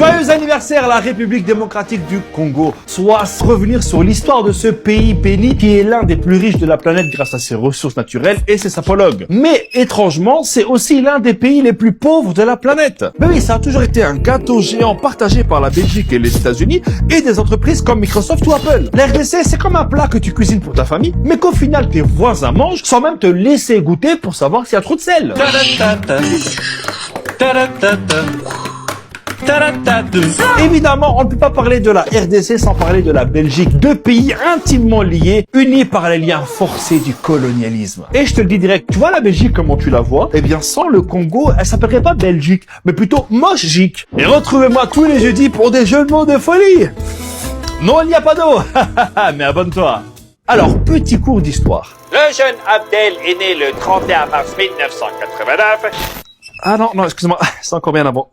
Joyeux anniversaire à la République démocratique du Congo, soit revenir sur l'histoire de ce pays béni qui est l'un des plus riches de la planète grâce à ses ressources naturelles et ses sapologues. Mais étrangement, c'est aussi l'un des pays les plus pauvres de la planète. Ben oui, ça a toujours été un gâteau géant partagé par la Belgique et les États-Unis et des entreprises comme Microsoft ou Apple. La RDC, c'est comme un plat que tu cuisines pour ta famille, mais qu'au final tes voisins mangent sans même te laisser goûter pour savoir s'il y a trop de sel. Évidemment, on ne peut pas parler de la RDC sans parler de la Belgique. Deux pays intimement liés, unis par les liens forcés du colonialisme. Et je te le dis direct, tu vois la Belgique comment tu la vois? Eh bien, sans le Congo, elle s'appellerait pas Belgique, mais plutôt Moche-gique. Et retrouvez-moi tous les jeudis pour des jeux de mots de folie. Non, il n'y a pas d'eau. Mais abonne-toi. Alors, petit cours d'histoire. Le jeune Abdel est né le 31 mars 1989. Ah non, excuse-moi, c'est encore bien avant.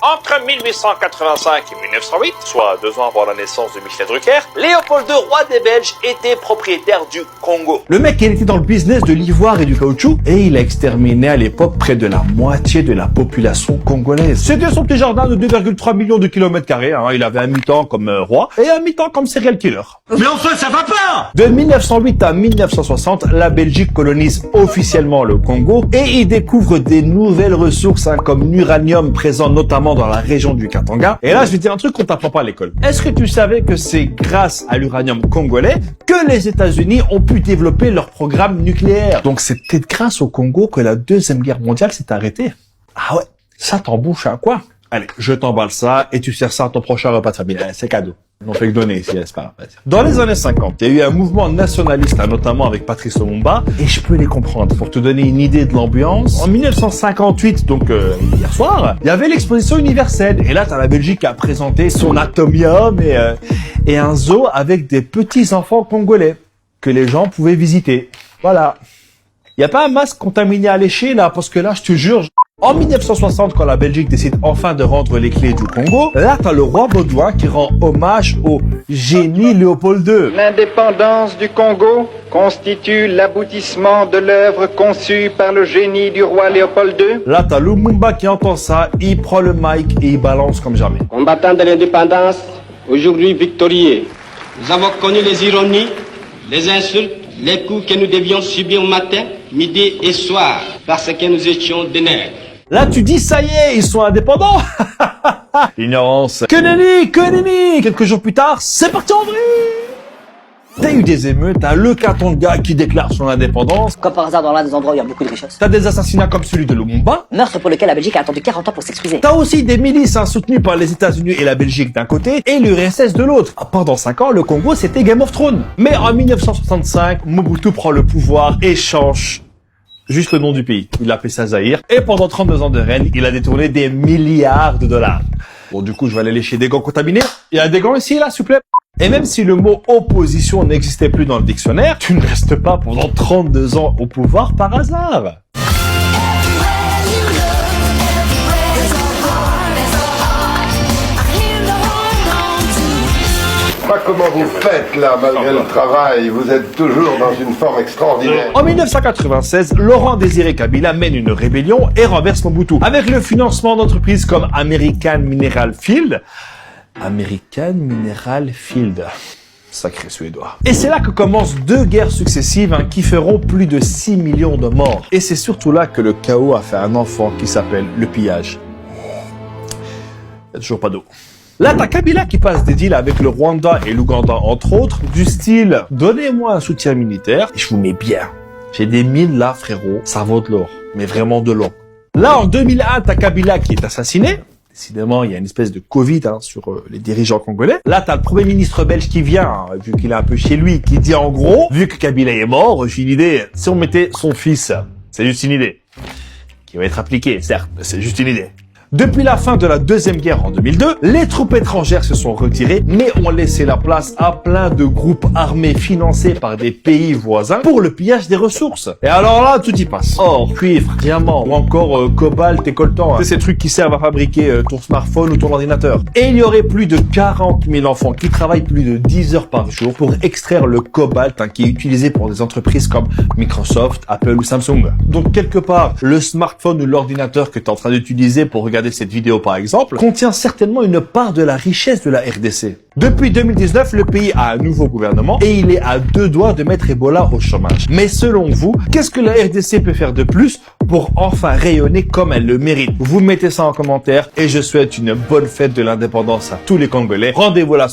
Entre 1885 et 1908, soit 2 ans avant la naissance de Michel Drucker, Léopold II, roi des Belges, était propriétaire du Congo. Le mec, il était dans le business de l'ivoire et du caoutchouc, et il a exterminé à l'époque près de la moitié de la population congolaise. C'était son petit jardin de 2,3 millions de kilomètres carrés, hein. Il avait un mi-temps comme roi, et un mi-temps comme serial killer. Mais enfin, ça va pas! De 1908 à 1960, la Belgique colonise officiellement le Congo, et il découvre des nouvelles ressources, hein, comme l'uranium présent notamment dans la région du Katanga. Et là, je vais te dire un truc qu'on t'apprend pas à l'école. Est-ce que tu savais que c'est grâce à l'uranium congolais que les États-Unis ont pu développer leur programme nucléaire? Donc c'est peut-être grâce au Congo que la Deuxième Guerre mondiale s'est arrêtée. Ah ouais, ça t'embouche à quoi? Allez, je t'emballe ça et tu sers ça à ton prochain repas de famille. C'est cadeau. On fait que donner ici, c'est pas grave. Dans les années 50, il y a eu un mouvement nationaliste, notamment avec Patrice Lumumba, et je peux les comprendre. Pour te donner une idée de l'ambiance, en 1958, donc hier soir, il y avait l'exposition universelle. Et là, t'as la Belgique qui a présenté son atomium et un zoo avec des petits-enfants congolais que les gens pouvaient visiter. Voilà. Il n'y a pas un masque contaminé à lécher, là, parce que là, je te jure... En 1960, quand la Belgique décide enfin de rendre les clés du Congo, là, t'as le roi Baudouin qui rend hommage au génie Léopold II. L'indépendance du Congo constitue l'aboutissement de l'œuvre conçue par le génie du roi Léopold II. Là, t'as Lumumba qui entend ça, il prend le mic et il balance comme jamais. Combattant de l'indépendance, aujourd'hui victorieux, nous avons connu les ironies, les insultes, les coups que nous devions subir matin, midi et soir, parce que nous étions des nègres. Là, tu dis, ça y est, ils sont indépendants. Ignorance. Que nenni. Quelques jours plus tard, c'est parti en vrille. T'as eu des émeutes, t'as le Katanga qui déclare son indépendance. Comme par hasard dans l'un des endroits où il y a beaucoup de richesses. T'as des assassinats comme celui de Lumumba. Meurtre pour lequel la Belgique a attendu 40 ans pour s'excuser. T'as aussi des milices soutenues par les États-Unis et la Belgique d'un côté et l'URSS de l'autre. Pendant 5 ans, le Congo, c'était Game of Thrones. Mais en 1965, Mobutu prend le pouvoir et change juste le nom du pays. Il l'a appelé ça Zaïre. Et pendant 32 ans de règne, il a détourné des milliards de dollars. Bon, du coup, je vais aller lécher des gants contaminés. Il y a des gants ici, là, s'il vous plaît. Et même si le mot opposition n'existait plus dans le dictionnaire, tu ne restes pas pendant 32 ans au pouvoir par hasard. Pas comment vous faites là, malgré le travail, vous êtes toujours dans une forme extraordinaire. En 1996, Laurent Désiré Kabila mène une rébellion et renverse Mobutu. Avec le financement d'entreprises comme American Mineral Field. Sacré suédois. Et c'est là que commencent 2 guerres successives qui feront plus de 6 millions de morts. Et c'est surtout là que le chaos a fait un enfant qui s'appelle le pillage. Il n'y a toujours pas d'eau. Là, t'as Kabila qui passe des deals avec le Rwanda et l'Ouganda, entre autres, du style « Donnez-moi un soutien militaire et je vous mets bien. J'ai des mines là, frérot, ça vaut de l'or, mais vraiment de l'or. » Là, en 2001, t'as Kabila qui est assassiné. Décidément, il y a une espèce de Covid sur les dirigeants congolais. Là, t'as le Premier ministre belge qui vient, vu qu'il est un peu chez lui, qui dit en gros, vu que Kabila est mort, j'ai une idée, si on mettait son fils, c'est juste une idée, qui va être appliquée, certes, mais c'est juste une idée. Depuis la fin de la Deuxième Guerre en 2002, les troupes étrangères se sont retirées, mais ont laissé la place à plein de groupes armés financés par des pays voisins pour le pillage des ressources. Et alors là, tout y passe. Or, cuivre, diamant ou encore cobalt et coltan. C'est ces trucs qui servent à fabriquer ton smartphone ou ton ordinateur. Et il y aurait plus de 40 000 enfants qui travaillent plus de 10 heures par jour pour extraire le cobalt qui est utilisé pour des entreprises comme Microsoft, Apple ou Samsung. Donc quelque part, le smartphone ou l'ordinateur que tu es en train d'utiliser pour regarder regarder cette vidéo par exemple, contient certainement une part de la richesse de la RDC. Depuis 2019, le pays a un nouveau gouvernement et il est à 2 doigts de mettre Ebola au chômage. Mais selon vous, qu'est-ce que la RDC peut faire de plus pour enfin rayonner comme elle le mérite? Vous mettez ça en commentaire et je souhaite une bonne fête de l'indépendance à tous les Congolais. Rendez-vous là.